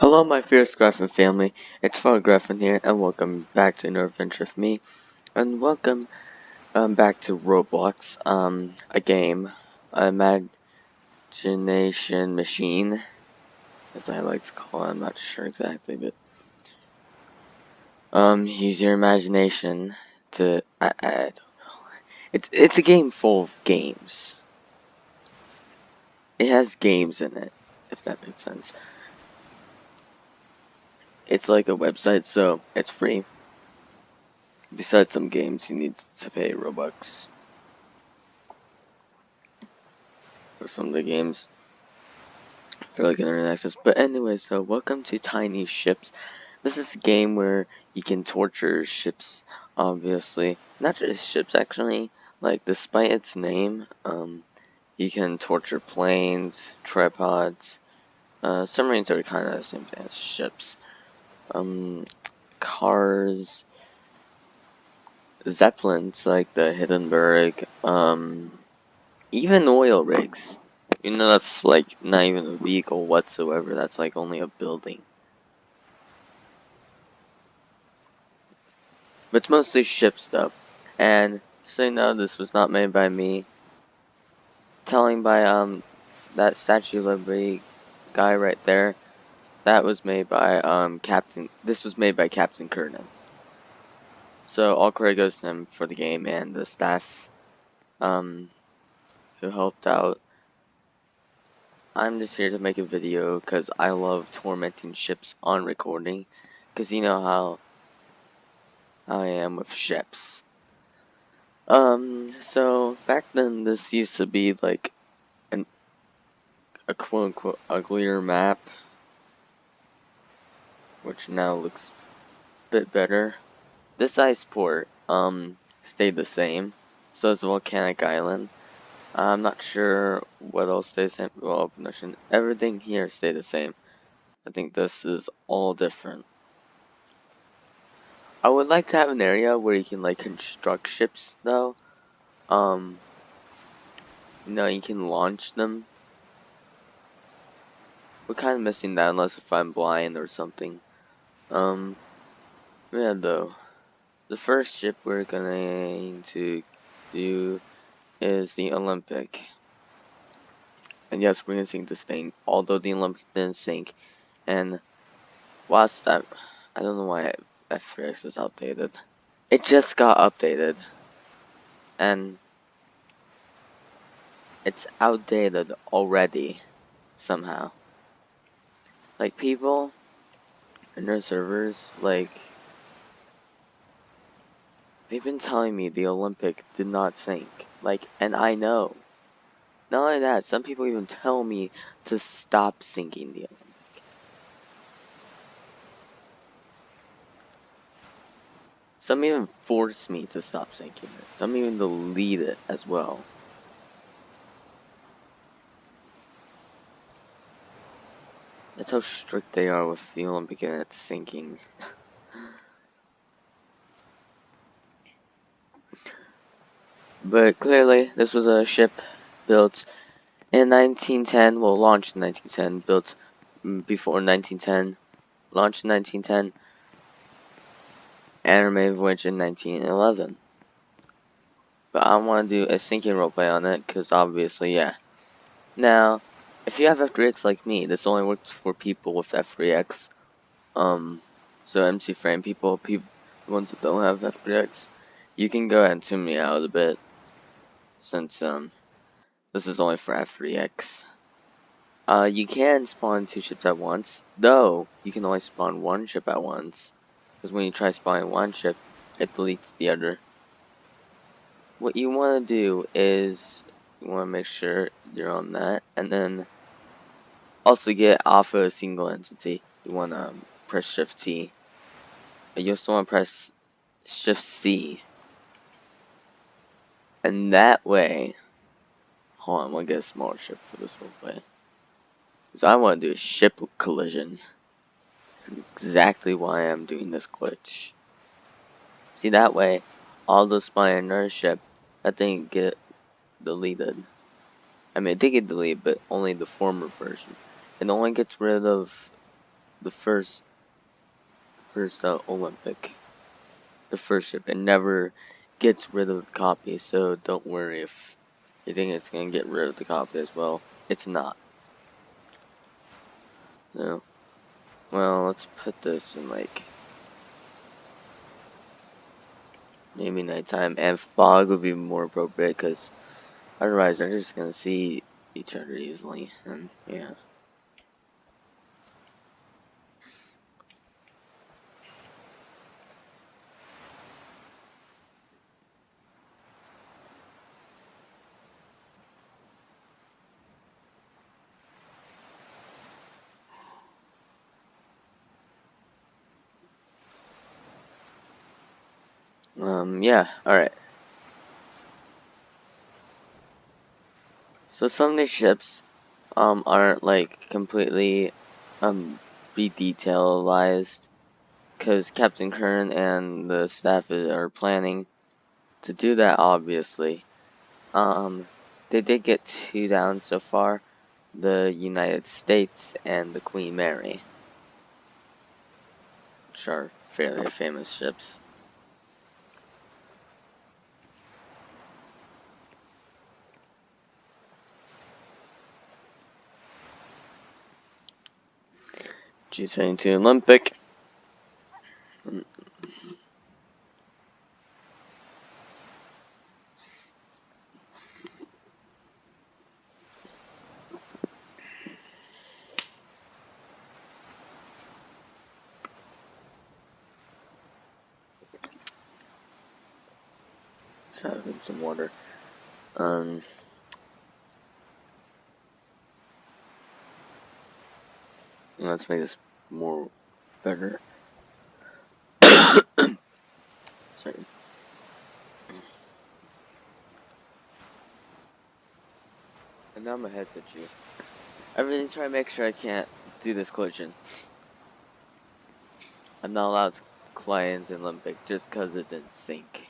Hello, my fierce Griffin family. It's Father Griffin here, and welcome back to another adventure with me. And welcome back to Roblox, a game, an imagination machine, as I like to call it. I'm not sure exactly, but use your imagination to. I don't know. It's a game full of games. It has games in it, if that makes sense. It's like a website, so it's free. Besides some games, you need to pay Robux for some of the games for like internet access. But anyway, so welcome to Tiny Ships. This is a game where you can torture ships, obviously. Not just ships, actually. Like, despite its name, you can torture planes, tripods. Submarines are kind of the same thing as ships. Cars, zeppelins like the Hindenburg, even oil rigs. That's like not even a vehicle whatsoever. That's like only a building. But it's mostly ships though. And so no, this was not made by me. Telling by that Statue of Liberty guy right there. That was made by Captain. This was made by Captain Kernan. So all credit goes to him for the game and the staff um who helped out. I'm just here to make a video because I love tormenting ships on recording. Because you know how I am with ships. So back then this used to be like a quote unquote uglier map, which now looks a bit better. This ice port, stayed the same. So it's Volcanic Island. I'm not sure what else stays the same. Well, open ocean. Everything here stayed the same. I think this is all different. I would like to have an area where you can like construct ships though. Um, you can launch them. We're kind of missing that unless if I'm blind or something. Um, yeah though. The first ship we're going to do is the Olympic. And yes, we're gonna sink this thing, although the Olympic didn't sink. And whilst I don't know why F3X is outdated. It just got updated. And it's outdated already, somehow. Like, people in their servers, like, they've been telling me the Olympic did not sink. Like, and I know. Not only that, some people even tell me to stop sinking the Olympic. Some even force me to stop sinking it. Some even delete it as well. That's how strict they are with the Olympic and its sinking. But clearly, this was a ship built in 1910, well, launched in 1910, built before 1910, launched in 1910, and remained voyage in 1911. But I want to do a sinking roleplay on it, because obviously, yeah. Now, if you have F3X like me, this only works for people with F3X. So MC frame people, the ones that don't have F3X, you can go ahead and tune me out a bit, since, this is only for F3X. You can spawn 2 ships at once, though you can only spawn 1 ship at once, because when you try spawning 1 ship, it deletes the other. What you want to do is, you want to make sure you're on that, and then also get off of a single entity. You want to press Shift T. You also want to press Shift C, and that way, hold on, I'm going to get a smaller ship for this roleplay. Because I want to do a ship collision. That's exactly why I'm doing this glitch. See, that way, all those spawning another ship, that didn't get deleted. I mean, it did get deleted, but only the former version. It only gets rid of the first Olympic, the first ship. It never gets rid of the copy, so don't worry if you think it's gonna get rid of the copy as well. It's not. No. Well, let's put this in like maybe nighttime, and fog would be more appropriate because otherwise they're just gonna see each other easily, and yeah. Yeah, alright. So some of these ships, aren't like completely, be-detailized, because Captain Kern and the staff are planning to do that, obviously. They did get two down so far, the United States and the Queen Mary, which are fairly famous ships. G72 Olympic. Just having some water. Let's make this more better. Sorry. And now my head's itchy. I really try to make sure I can't do this collision. I'm not allowed to clients in Olympic just because it didn't sink.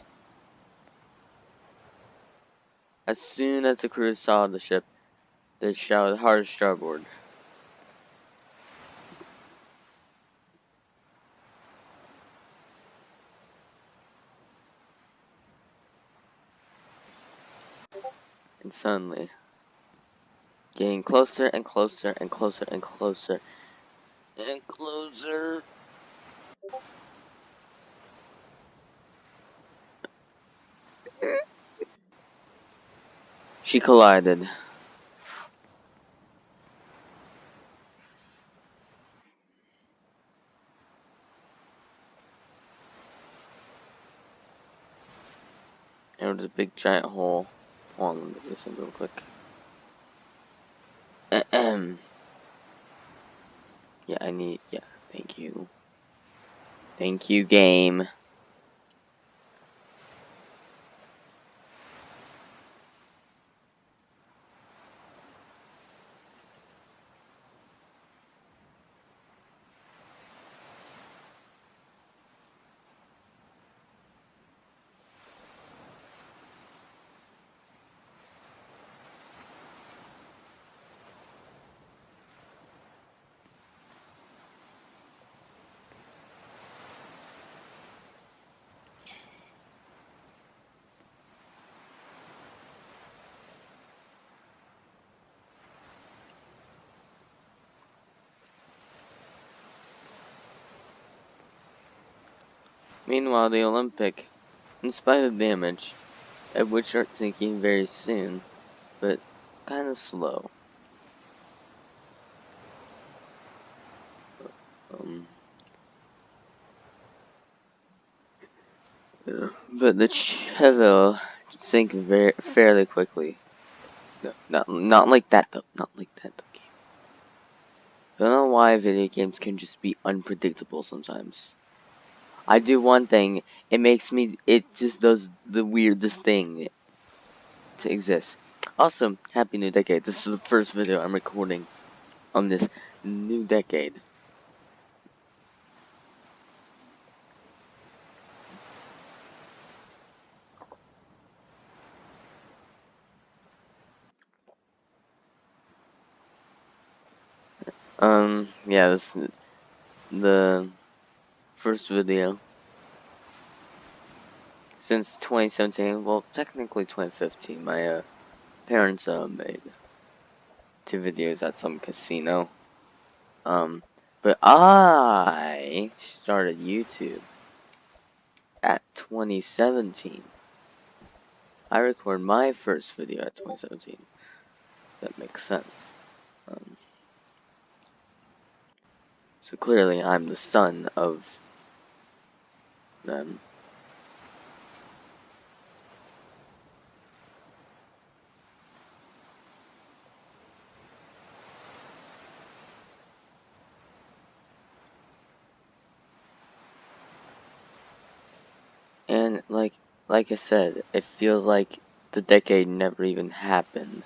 As soon as the crew saw the ship, they shouted hard starboard. And suddenly, getting closer and closer and closer and closer and closer. She collided. And there was a big giant hole. Hold on, let me listen real quick. Ahem. Yeah, thank you. Thank you, game. Meanwhile, the Olympic, in spite of damage, it would start sinking very soon, but kind of slow. Um, but the Chevelle sink very fairly quickly. No, not like that though. Not like that though. Game. I don't know why video games can just be unpredictable sometimes. I do one thing, it just does the weirdest thing to exist. Also, happy new decade. This is the first video I'm recording on this new decade. Yeah, the first video since 2017. Well, technically 2015. My parents made 2 videos at some casino. But I started YouTube at 2017. I recorded my first video at 2017. That makes sense. So clearly I'm the son of them. And like I said, it feels like the decade never even happened.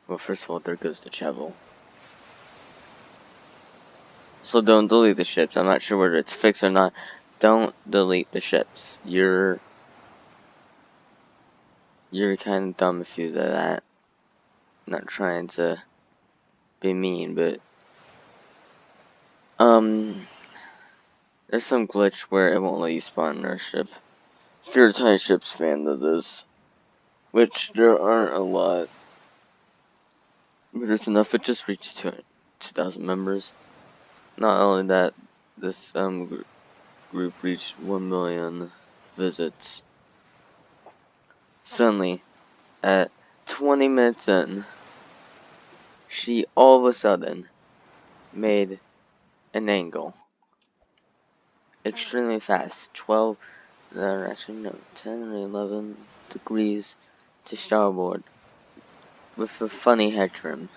Well, first of all, there goes the shovel. So don't delete the ships. I'm not sure whether it's fixed or not. Don't delete the ships. You're kind of dumb if you do that. Not trying to be mean, but there's some glitch where it won't let you spawn in our ship. If you're a Tiny Ships fan, that is. Which there aren't a lot. But there's enough. It just reached 2,000 members. Not only that, this group reached 1 million visits. Suddenly, at 20 minutes in, she all of a sudden made an angle. Extremely fast. 12, actually no, 10 or 11 degrees to starboard. With a funny head trim.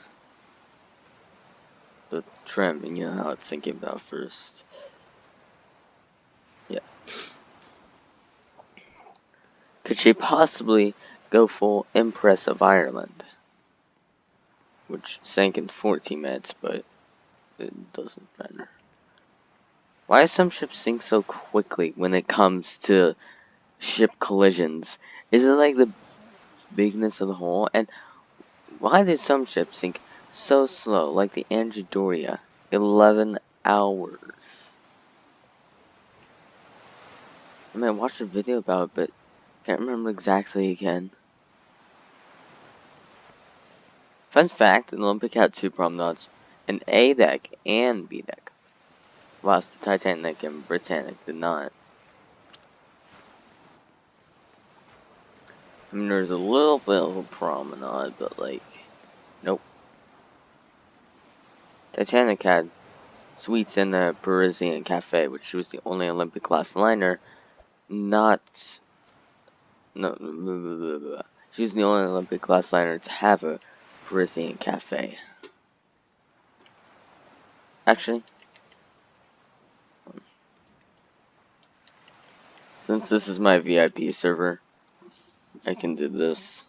The trim, and you know how it's thinking about first. Yeah. Could she possibly go full Empress of Ireland? Which sank in 14 minutes, but it doesn't matter. Why do some ships sink so quickly when it comes to ship collisions? Is it like the bigness of the hull? And why did some ships sink so slow, like the Angedoria? 11 hours. I mean, I watched a video about it, but can't remember exactly again. Fun fact, an Olympic had 2 promenades, an A deck and B deck, whilst the Titanic and Britannic did not. I mean, there's a little bit of a promenade, but like, nope. Titanic had suites in the Parisian Cafe, which was the only Olympic class liner not. No, blah, blah, blah, blah. She was the only Olympic class liner to have a Parisian Cafe. Actually, since this is my VIP server, I can do this.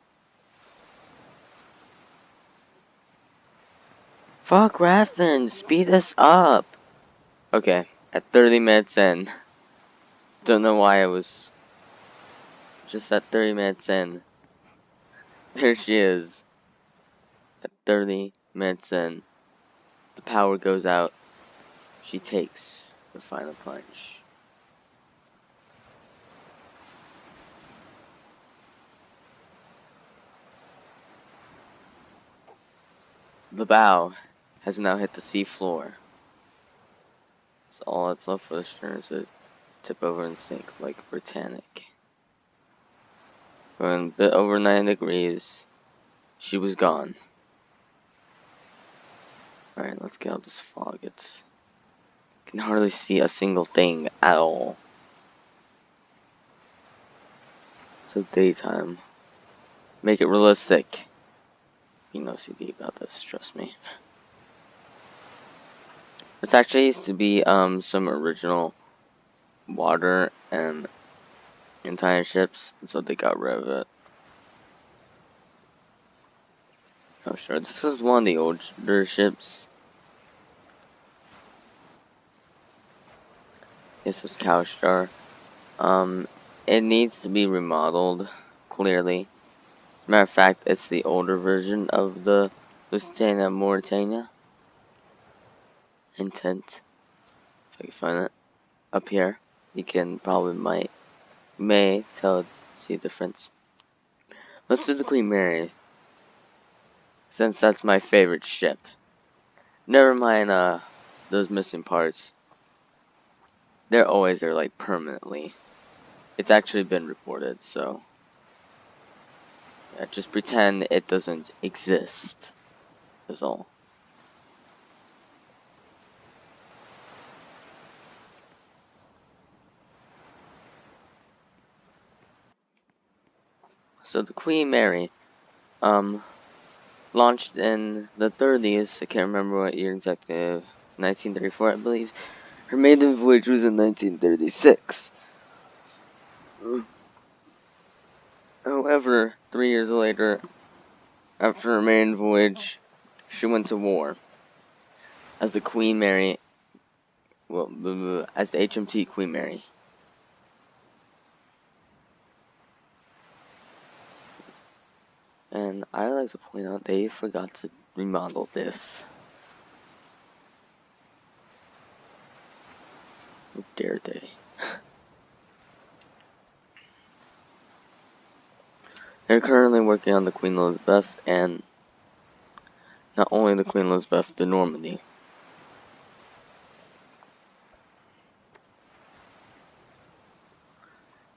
Fuck Raffin, speed us up! Okay, at 30 minutes in. Don't know why I was just at 30 minutes in. There she is. At 30 minutes in. The power goes out. She takes the final plunge. The bow has now hit the sea floor. So all that's left for the stern is to tip over and sink like Britannic. Going a bit over 9 degrees, she was gone. Alright, let's get out this fog. It's can hardly see a single thing at all. So daytime. Make it realistic. Be no CD about this, trust me. This actually used to be some original water and entire ships, so they got rid of it. Oh sure, this is one of the older ships. This is Cowstar. It needs to be remodeled, clearly. As a matter of fact, it's the older version of the Lusitania, Mauritania. Intent. If I can find it. Up here. You can probably may see the difference. Let's do the Queen Mary, since that's my favorite ship. Never mind those missing parts. They're always there, like, permanently. It's actually been reported, so yeah, just pretend it doesn't exist. That's all. So the Queen Mary, launched in the 30s. I can't remember what year exactly. 1934, I believe. Her maiden voyage was in 1936. However, 3 years later, after her maiden voyage, she went to war as the Queen Mary. Well, as the HMT Queen Mary. And I like to point out they forgot to remodel this. How dare they? They're currently working on the Queen Elizabeth, and not only the Queen Elizabeth, the Normandy.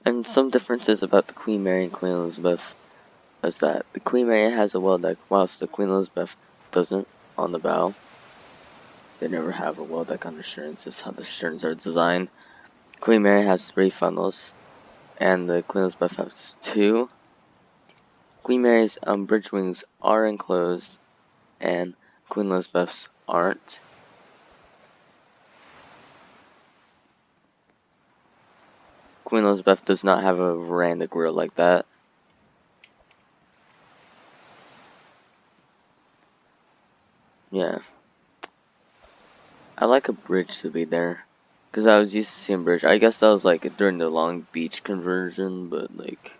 And some differences about the Queen Mary and Queen Elizabeth is that the Queen Mary has a well deck, whilst the Queen Elizabeth doesn't on the bow. They never have a well deck on the sterns. This is how the sterns are designed. Queen Mary has 3 funnels, and the Queen Elizabeth has 2. Queen Mary's bridge wings are enclosed, and Queen Elizabeth's aren't. Queen Elizabeth does not have a veranda grill like that. Yeah. I like a bridge to be there. Because I was used to seeing bridge. I guess that was like during the Long Beach conversion, but like,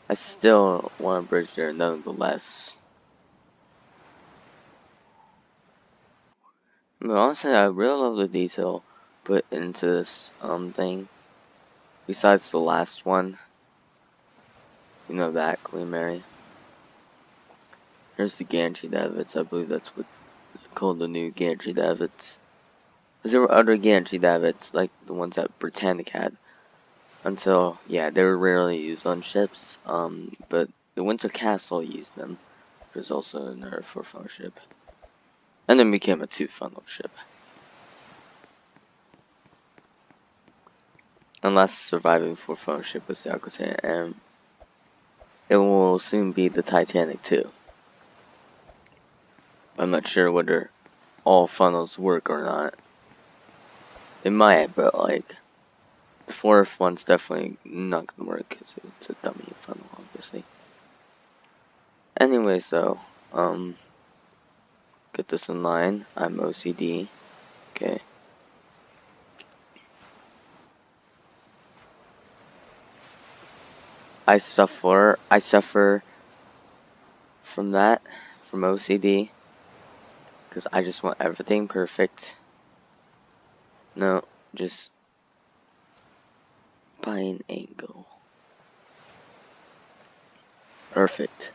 I still want a bridge there nonetheless. I mean, honestly, I really love the detail put into this thing. Besides the last one. You know that, Queen Mary. Here's the gantry davits. I believe that's what it's called, the new gantry davits. Because there were other gantry davits, like the ones that Britannic had. Until, yeah, they were rarely used on ships. But the Windsor Castle used them. Which was also another 4-funnel ship. And then became a 2-funnel ship. Unless surviving 4-funnel ship was the Aquitaine, and it will soon be the Titanic too. I'm not sure whether all funnels work or not. It might, but like, the 4th one's definitely not gonna work because it's a dummy funnel, obviously. Anyways, though, get this in line. I'm OCD. Okay. I suffer from that, from OCD, because I just want everything perfect. No, just by an angle. Perfect.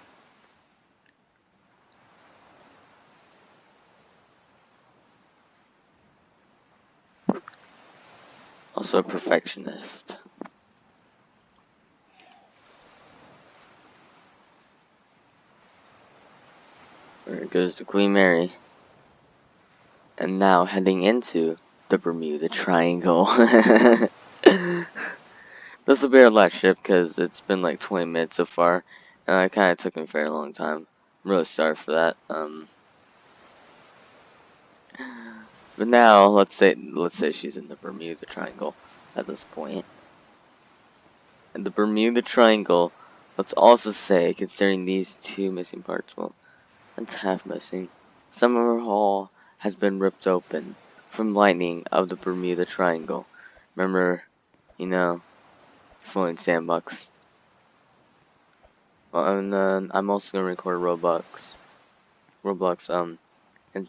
Also a perfectionist. There goes the Queen Mary. And now heading into the Bermuda Triangle. This will be our last ship because it's been like 20 minutes so far. And it kind of took me a very long time. I'm really sorry for that. But now, let's say she's in the Bermuda Triangle at this point. And the Bermuda Triangle, let's also say, considering these 2 missing parts, well, it's half missing. Some of her hull has been ripped open from lightning of the Bermuda Triangle. Remember, you know, Floating Sandbox. And then I'm also gonna record Roblox, and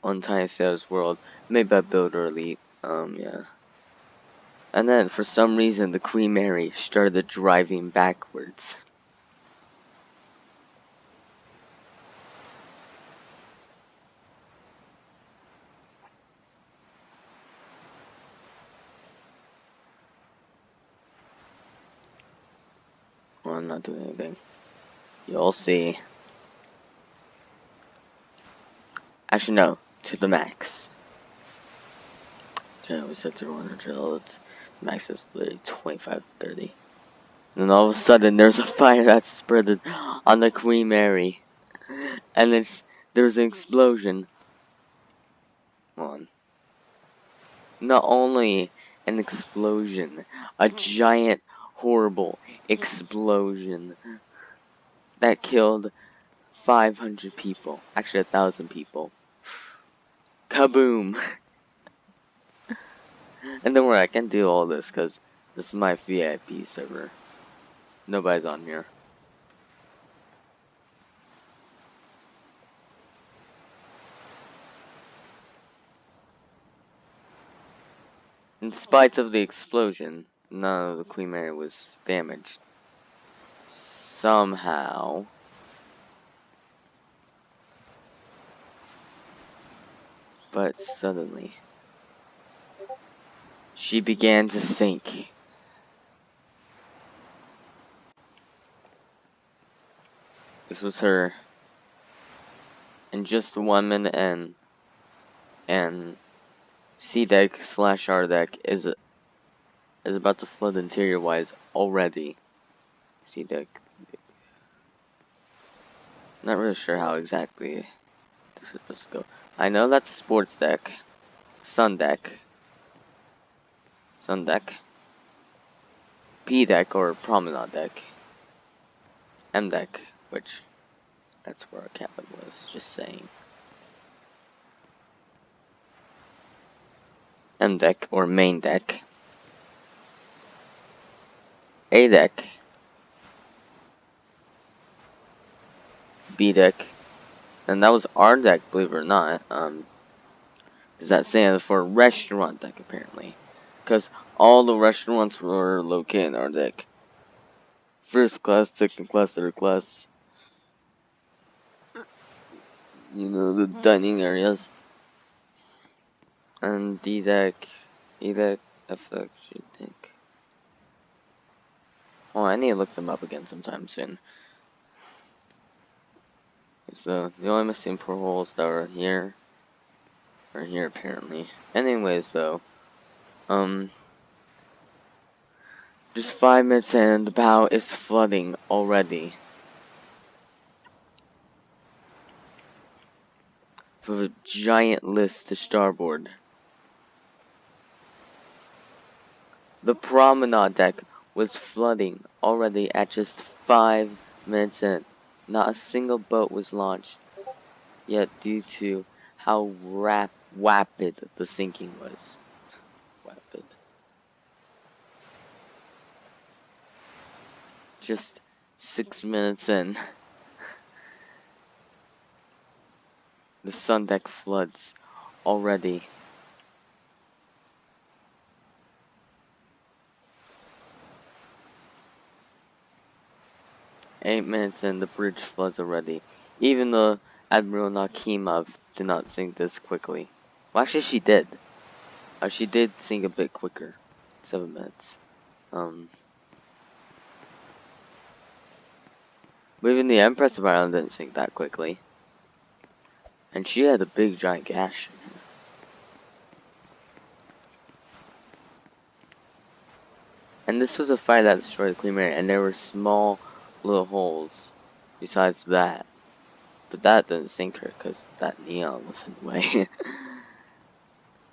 on Tiny Sales World, made by Builder Elite. Yeah. And then, for some reason, the Queen Mary started driving backwards. Well, I'm not doing anything. You'll see. Actually, no. To the max. We set to 100. Max is literally 25, 30. And then all of a sudden, there's a fire that spreaded on the Queen Mary. And there's an explosion. On. Not only an explosion, a giant, horrible explosion that killed 500 people. Actually, 1,000 people. Kaboom! And don't worry, I can do all this because this is my VIP server. Nobody's on here. In spite of the explosion, none of the Queen Mary was damaged. Somehow. But suddenly, she began to sink. This was her. In just 1 minute, and C deck / R deck is about to flood interior wise already. C deck. Not really sure how exactly this is supposed to go. I know that's sports deck, sun deck, P deck or promenade deck, M deck, which that's where our cabin was. Just saying. M deck or main deck, A deck, B deck, and that was R deck, believe it or not. Is that stands for restaurant deck apparently, because all the restaurants were located in our deck. First class, second class, third class. You know, the dining areas. And D deck, E deck, F deck, G deck. Oh, I need to look them up again sometime soon. It's the only missing portholes that are here apparently. Anyways, though, just 5 minutes in, and the bow is flooding already. With a giant list to starboard. The promenade deck was flooding already at just 5 minutes in. Not a single boat was launched, yet due to how rapid the sinking was. Rapid. Just 6 minutes in, the sun deck floods already. Eight minutes in, the bridge floods already. Even though Admiral Nakimov did not sink this quickly. Well, actually, she did. She did sink a bit quicker. 7 minutes. But even the Empress of Ireland didn't sink that quickly. And she had a big giant gash. And this was a fire that destroyed the Queen Mary, and there were small little holes besides that. But that didn't sink her, because that neon was in the way.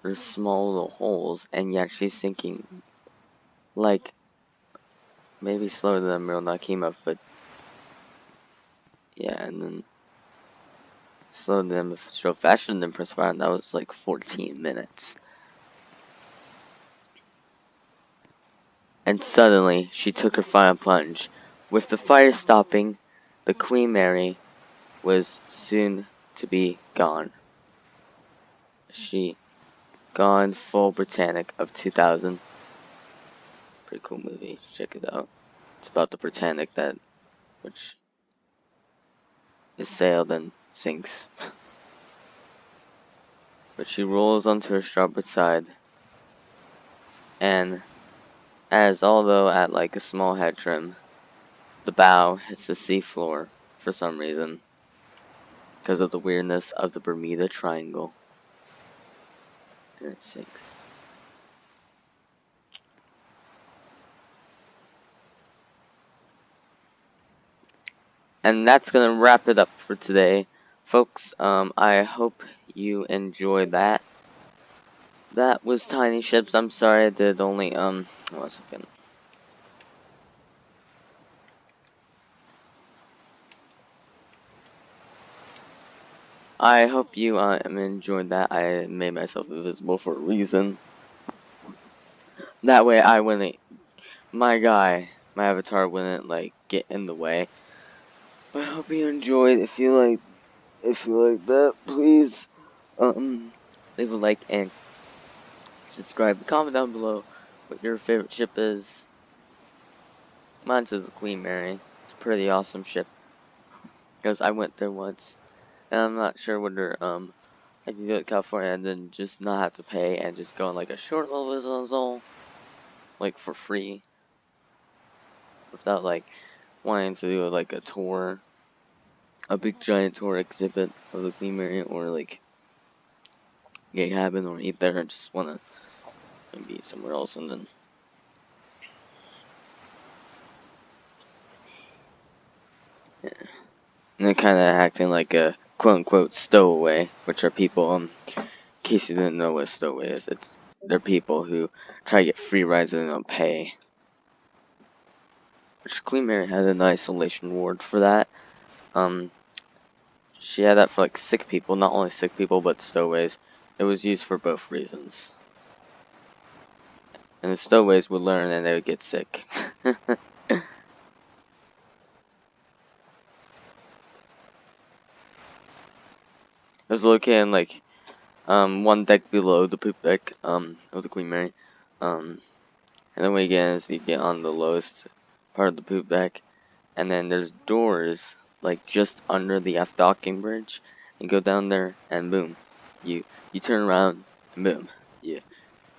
There's small little holes, and yet she's sinking, like, maybe slower than Admiral Nakimov, but yeah, and then slower than faster than Empress of Ireland, that was like 14 minutes. And suddenly, she took her final plunge, With the fire stopping, the Queen Mary was soon to be gone. She gone full Britannic of 2000. Pretty cool movie. Check it out. It's about the Britannic which is sailed and sinks. But she rolls onto her starboard side, and although at like a small head trim, the bow hits the sea floor for some reason, because of the weirdness of the Bermuda Triangle, and it sinks. And that's gonna wrap it up for today, folks. I hope you enjoyed that. That was Tiny Ships. I'm sorry I did only 1 second. I hope you enjoyed that. I made myself invisible for a reason. That way I wouldn't, my avatar wouldn't like get in the way. But I hope you enjoyed. If you like that, please leave a like and subscribe. Comment down below what your favorite ship is. Mine's is the Queen Mary. It's a pretty awesome ship, because I went there once, and I'm not sure whether I can go to California and then just not have to pay and just go on like a short little visit zone, like for free, without like wanting to do like a tour, a big giant tour exhibit of the Queen Mary, or like get a cabin or eat there. I just wanna maybe eat somewhere else and then. Yeah. And they're kind of acting like a quote-unquote stowaway, which are people, in case you didn't know what a stowaway is, they're people who try to get free rides and don't pay. Which Queen Mary had an isolation ward for that. She had that for like sick people, not only sick people, but stowaways. It was used for both reasons. And the stowaways would learn and they would get sick. It was located in like one deck below the poop deck of the Queen Mary. And then what you get is you get on the lowest part of the poop deck, and then there's doors like just under the F docking bridge. You go down there and boom, you turn around and boom, you're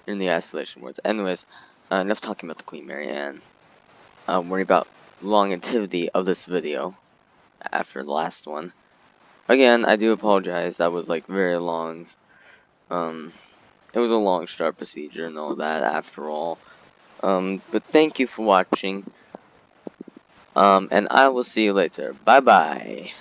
in the isolation wards. Anyways, enough talking about the Queen Mary, and worry about longevity of this video after the last one. Again, I do apologize. That was like very long. It was a long start procedure and all that after all. But thank you for watching. And I will see you later. Bye bye.